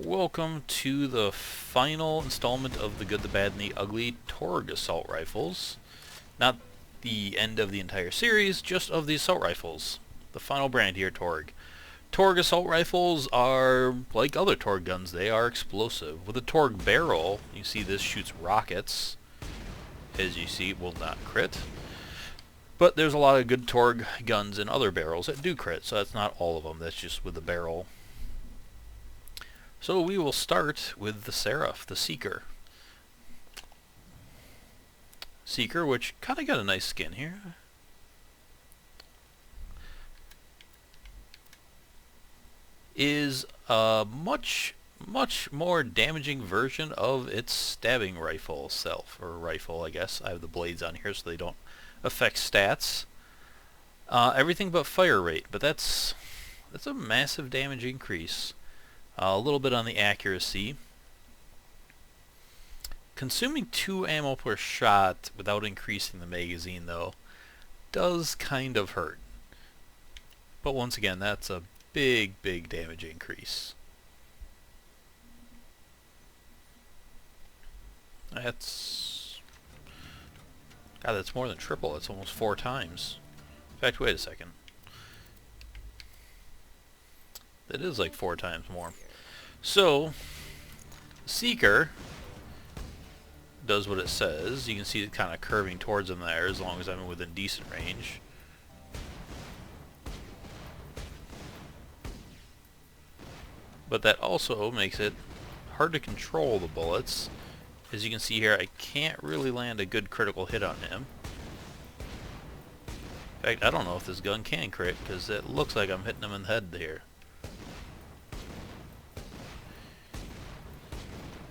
Welcome to the final installment of the Good, the Bad, and the Ugly Torgue assault rifles. Not the end of the entire series, just of the assault rifles. The final brand here, Torgue. Torgue assault rifles are like other Torgue guns. They are explosive. With a Torgue barrel, you see this shoots rockets. As you see, it will not crit. But there's a lot of good Torgue guns and other barrels that do crit, so that's not all of them. That's just with the barrel. So we will start with the Seraph, the Seeker. Seeker, which kind of got a nice skin here. Is a much more damaging version of its stabbing rifle self, or rifle, I guess. I have the blades on here so they don't affect stats. Everything but fire rate, but that's a massive damage increase. A little bit on the accuracy. Consuming 2 ammo per shot without increasing the magazine, though, does kind of hurt. But once again, that's a big damage increase. That's more than triple. It's almost 4 times. In fact, wait a second. That is like 4 times more. So, Seeker does what it says. You can see it kind of curving towards him there, as long as I'm within decent range. But that also makes it hard to control the bullets. As you can see here, I can't really land a good critical hit on him. In fact, I don't know if this gun can crit, because it looks like I'm hitting him in the head here.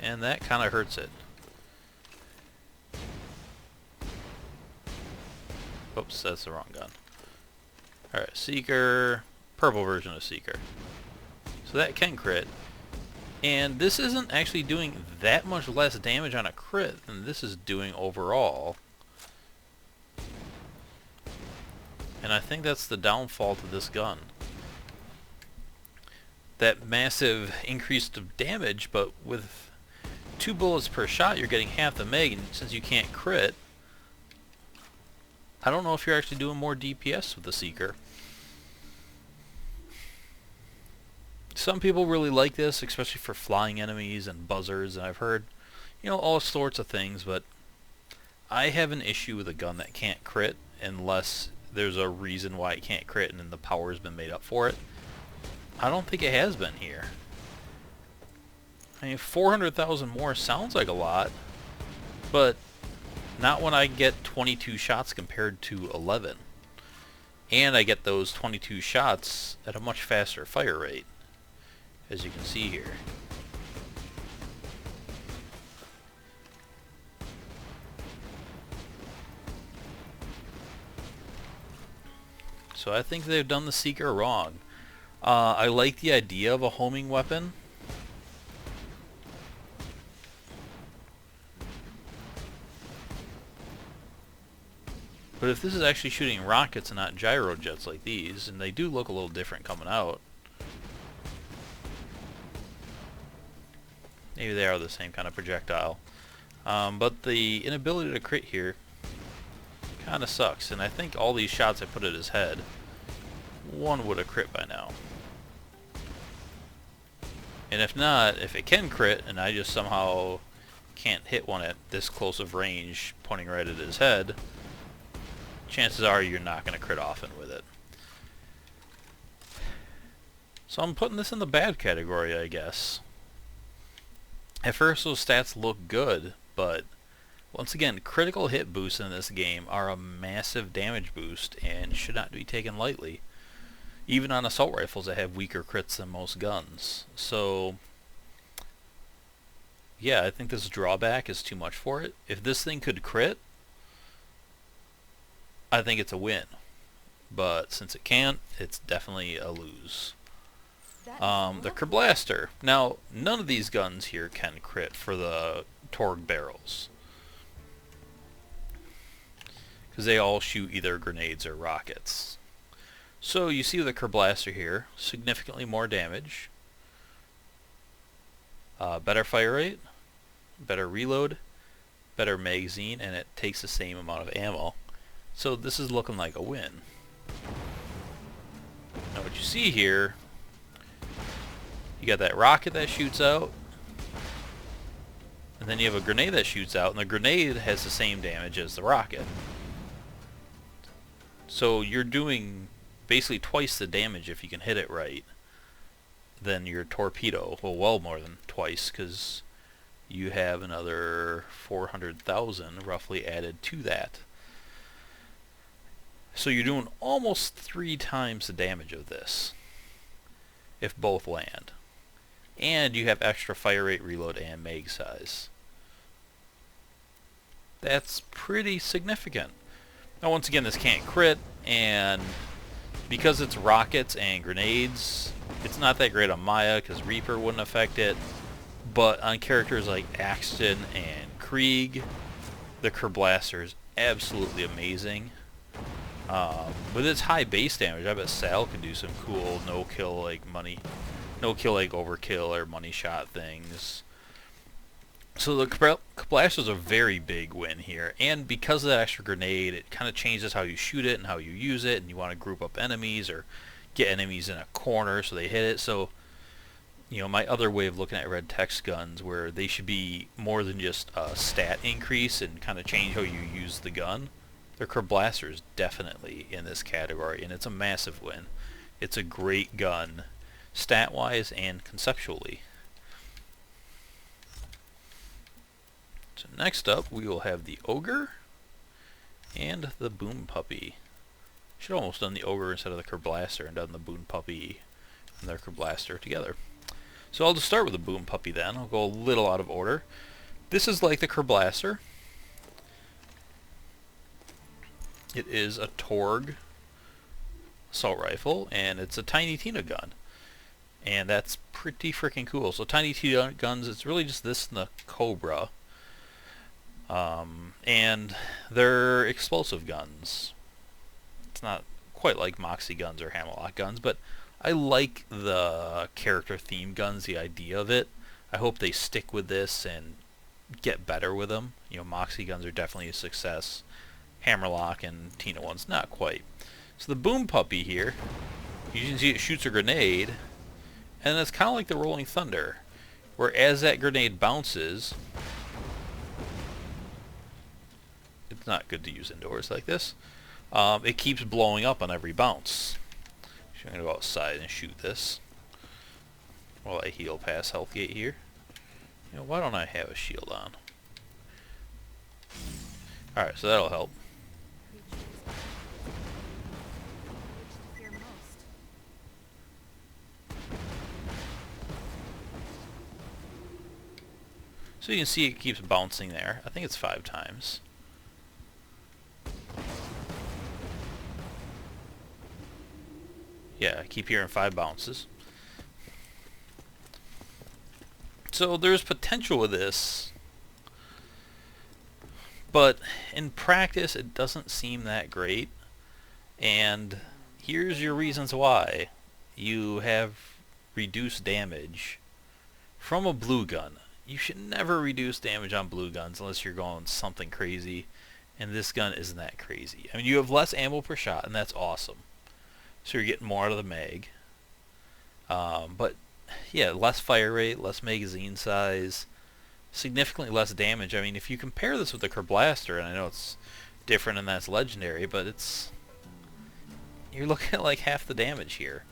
And that kind of hurts it. Oops, that's the wrong gun. Alright, Seeker, purple version of Seeker. So that can crit. And this isn't actually doing that much less damage on a crit than this is doing overall. And I think that's the downfall to this gun. That massive increase of damage, but with 2 bullets per shot, you're getting half the mag, and since you can't crit, I don't know if you're actually doing more DPS with the Seeker. Some people really like this, especially for flying enemies and buzzers, and I've heard, you know, all sorts of things, but I have an issue with a gun that can't crit unless there's a reason why it can't crit and then the power's been made up for it. I don't think it has been here. I mean, 400,000 more sounds like a lot, but not when I get 22 shots compared to 11. And I get those 22 shots at a much faster fire rate, as you can see here. So I think they've done the Seeker wrong. I like the idea of a homing weapon. But if this is actually shooting rockets and not gyro jets like these, and they do look a little different coming out. Maybe they are the same kind of projectile. But the inability to crit here kind of sucks. And I think all these shots I put at his head, one would have crit by now. And if not, if it can crit, and I just somehow can't hit one at this close of range, pointing right at his head, chances are you're not going to crit often with it. So I'm putting this in the bad category, I guess. At first those stats look good, but once again, critical hit boosts in this game are a massive damage boost and should not be taken lightly. Even on assault rifles that have weaker crits than most guns. So yeah, I think this drawback is too much for it. If this thing could crit, I think it's a win, but since it can't, it's definitely a lose. The Kerblaster. Now, none of these guns here can crit for the Torgue barrels, because they all shoot either grenades or rockets. So you see with the Kerblaster here, significantly more damage. Better fire rate, better reload, better magazine, and it takes the same amount of ammo. So this is looking like a win. Now what you see here, you got that rocket that shoots out, and then you have a grenade that shoots out, and the grenade has the same damage as the rocket. So you're doing basically twice the damage if you can hit it right than your torpedo. Well more than twice, because you have another 400,000 roughly added to that. So you're doing almost 3 times the damage of this if both land. And you have extra fire rate, reload, and mag size. That's pretty significant. Now once again, this can't crit, and because it's rockets and grenades, it's not that great on Maya because Reaper wouldn't affect it. But on characters like Axton and Krieg, the Kerblaster is absolutely amazing. With its high base damage, I bet Sal could do some cool no-kill like overkill or money shot things. So the Kerblaster is a very big win here, and because of that extra grenade, it kind of changes how you shoot it and how you use it, and you want to group up enemies or get enemies in a corner so they hit it. So, you know, my other way of looking at red text guns, where they should be more than just a stat increase and kind of change how you use the gun, the Kerblaster is definitely in this category, and it's a massive win. It's a great gun, stat-wise and conceptually. So next up, we will have the Ogre and the Boom Puppy. Should have almost done the Ogre instead of the Kerblaster and done the Boom Puppy and their Kerblaster together. So I'll just start with the Boom Puppy then. I'll go a little out of order. This is like the Kerblaster. It is a Torgue assault rifle, and it's a Tiny Tina gun. And that's pretty freaking cool. So Tiny Tina guns, it's really just this and the Cobra. And they're explosive guns. It's not quite like Moxie guns or Hammerlock guns, but I like the character theme guns, the idea of it. I hope they stick with this and get better with them. You know, Moxie guns are definitely a success. Hammerlock and Tina ones, not quite. So the Boom Puppy here, you can see it shoots a grenade, and it's kind of like the Rolling Thunder, where as that grenade bounces, it's not good to use indoors like this, it keeps blowing up on every bounce. So I'm going to go outside and shoot this while I heal past Healthgate here. You know, why don't I have a shield on? Alright, so that'll help. So you can see it keeps bouncing there. I think it's 5 times. Yeah, I keep hearing 5 bounces. So there's potential with this, but in practice it doesn't seem that great. And here's your reasons why. You have reduced damage from a blue gun. You should never reduce damage on blue guns unless you're going something crazy, and this gun isn't that crazy. I mean, you have less ammo per shot, and that's awesome. So you're getting more out of the mag. But yeah, less fire rate, less magazine size, significantly less damage. I mean, if you compare this with the Kerblaster, and I know it's different and that's legendary, but you're looking at like half the damage here.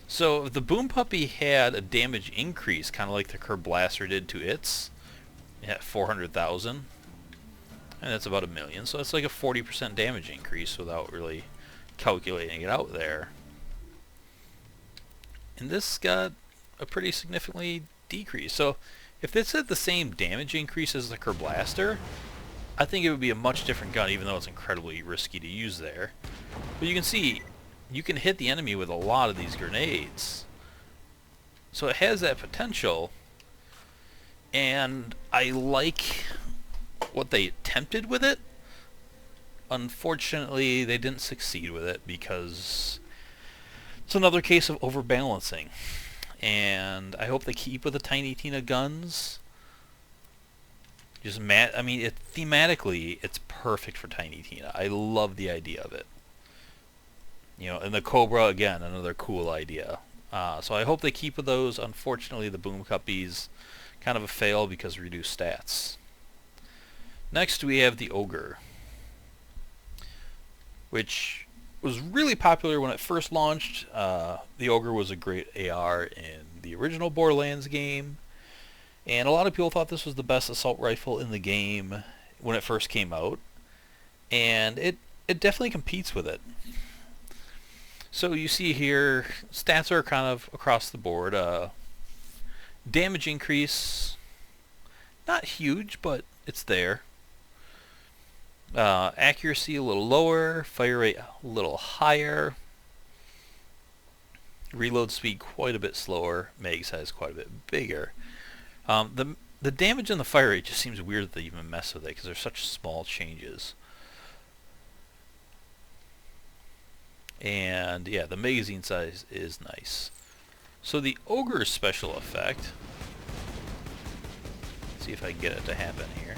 So if the Boom Puppy had a damage increase, kind of like the Kerblaster did to its, at 400,000, and that's about 1 million, so that's like a 40% damage increase without really calculating it out there. And this got a pretty significantly decrease. So if this had the same damage increase as the Kerblaster, I think it would be a much different gun, even though it's incredibly risky to use there. But you can see, you can hit the enemy with a lot of these grenades. So it has that potential, and I like what they attempted with it. Unfortunately, they didn't succeed with it because it's another case of overbalancing. and I hope they keep with the Tiny Tina guns. Just I mean, thematically, it's perfect for Tiny Tina. I love the idea of it. You know, and the Cobra, again, another cool idea. So I hope they keep with those. Unfortunately, the Boom Cuppies, kind of a fail because reduced stats. Next, we have the Ogre, which was really popular when it first launched. The Ogre was a great AR in the original Borderlands game, and a lot of people thought this was the best assault rifle in the game when it first came out, and it definitely competes with it. So you see here, stats are kind of across the board. Damage increase, not huge, but it's there. Accuracy a little lower, fire rate a little higher, reload speed quite a bit slower, mag size quite a bit bigger. The damage and the fire rate just seems weird that they even mess with it because they're such small changes. And yeah, the magazine size is nice. So the Ogre special effect, let's see if I can get it to happen here.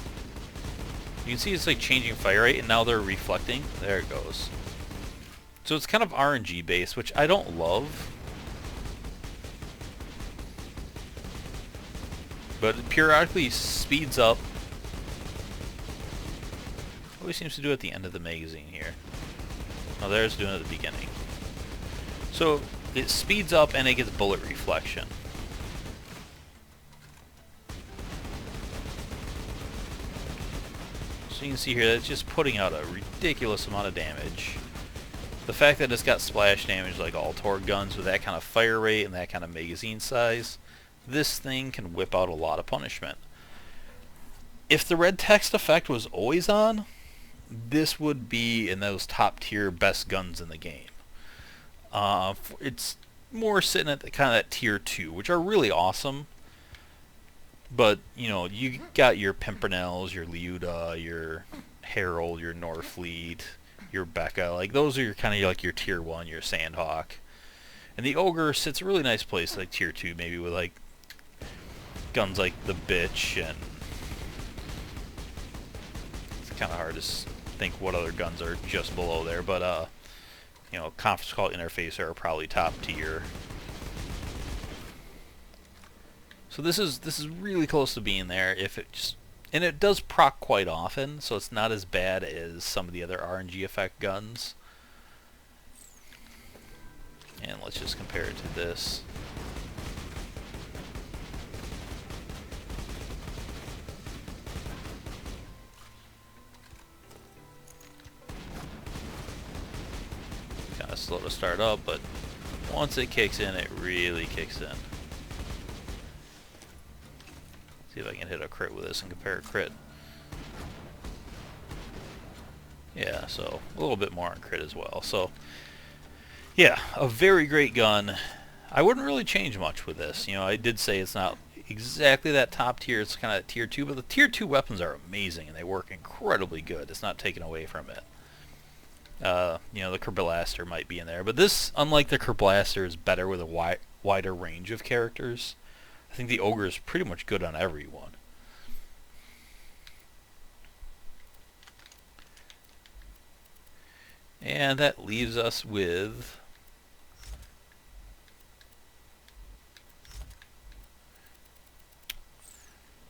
You can see it's like changing fire rate, and now they're reflecting. There it goes. So it's kind of RNG based, which I don't love. But it periodically speeds up. Always seems to do it at the end of the magazine here. Oh, there's doing it at the beginning. So it speeds up and it gets bullet reflection. So you can see here that it's just putting out a ridiculous amount of damage. The fact that it's got splash damage like all Torgue guns with that kind of fire rate and that kind of magazine size, this thing can whip out a lot of punishment. If the red text effect was always on, this would be in those top tier best guns in the game. It's more sitting at the kind of that tier 2, which are really awesome. But, you know, you got your Pimpernels, your Leuda, your Herald, your Norfleet, your Becca. Like, those are your kind of like your tier 1, your Sandhawk. And the Ogre sits a really nice place, like tier 2, maybe with like guns like the Bitch, and it's kind of hard to think what other guns are just below there, but you know, conference call interfacer are probably top tier. So this is really close to being there. If it just, and it does proc quite often, so it's not as bad as some of the other RNG effect guns. And let's just compare it to this. Kind of slow to start up, but once it kicks in, it really kicks in. See if I can hit a crit with this and compare a crit. Yeah, so a little bit more on crit as well. So yeah, a very great gun. I wouldn't really change much with this. You know, I did say it's not exactly that top tier. It's kind of tier 2, but the tier 2 weapons are amazing and they work incredibly good. It's not taken away from it. You know, the Kerblaster might be in there, but this, unlike the Kerblaster, is better with a wider range of characters. I think the Ogre is pretty much good on everyone. And that leaves us with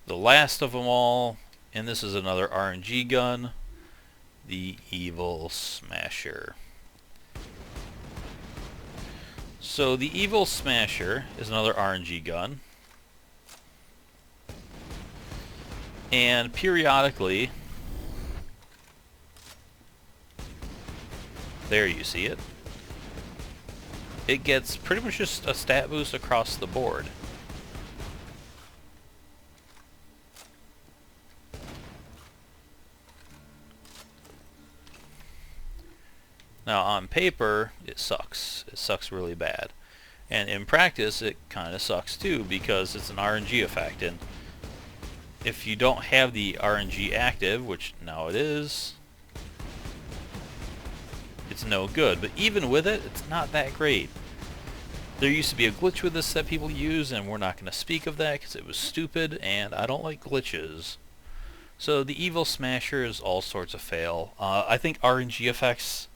the last of them all, and this is another RNG gun, the Evil Smasher. So the Evil Smasher is another RNG gun, and periodically, there you see it, it gets pretty much just a stat boost across the board. Now on paper, it sucks. It sucks really bad. And in practice, it kind of sucks too, because it's an RNG effect. And if you don't have the RNG active, which now it is, it's no good. But even with it, it's not that great. There used to be a glitch with this that people use, and we're not going to speak of that because it was stupid, and I don't like glitches. So the Evil Smasher is all sorts of fail. I think RNG effects...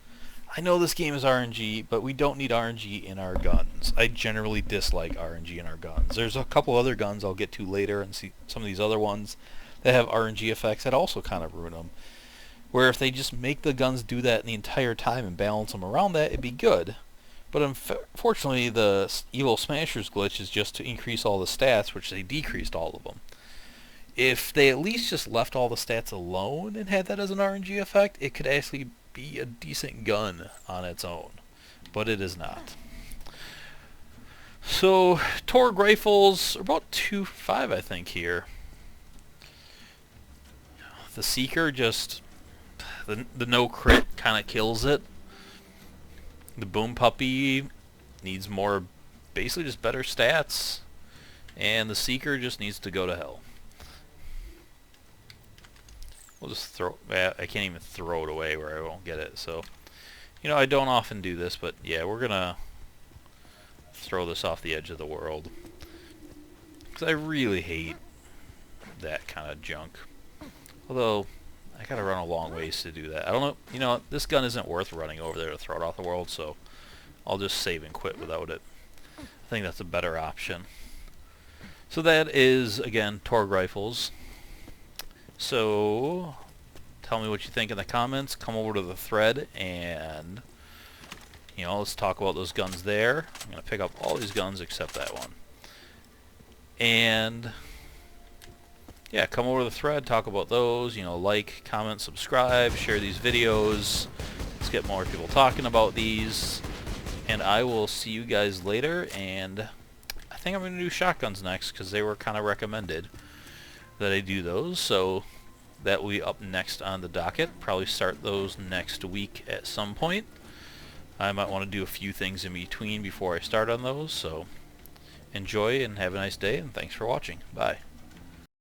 I know this game is RNG, but we don't need RNG in our guns. I generally dislike RNG in our guns. There's a couple other guns I'll get to later, and see some of these other ones that have RNG effects that also kind of ruin them. Where if they just make the guns do that the entire time and balance them around that, it'd be good. But unfortunately, the Evil Smasher's glitch is just to increase all the stats, which they decreased all of them. If they at least just left all the stats alone and had that as an RNG effect, it could actually be a decent gun on its own. But it is not. So, Torgue rifles are about 2.5, I think, here. The Seeker just... The no crit kind of kills it. The Boom Puppy needs more, basically just better stats. And the Seeker just needs to go to hell. We'll just throw... I can't even throw it away where I won't get it, so... You know, I don't often do this, but yeah, we're gonna throw this off the edge of the world. Because I really hate that kind of junk. Although, I gotta run a long ways to do that. I don't know, you know, this gun isn't worth running over there to throw it off the world, so I'll just save and quit without it. I think that's a better option. So that is, again, Torgue rifles. So, tell me what you think in the comments. Come over to the thread and, you know, let's talk about those guns there. I'm going to pick up all these guns except that one. And, yeah, come over to the thread, talk about those. You know, like, comment, subscribe, share these videos. Let's get more people talking about these. And I will see you guys later. And I think I'm going to do shotguns next because they were kind of recommended that I do those, so that will be up next on the docket. Probably start those next week at some point. I might want to do a few things in between before I start on those, so enjoy and have a nice day, and thanks for watching. Bye.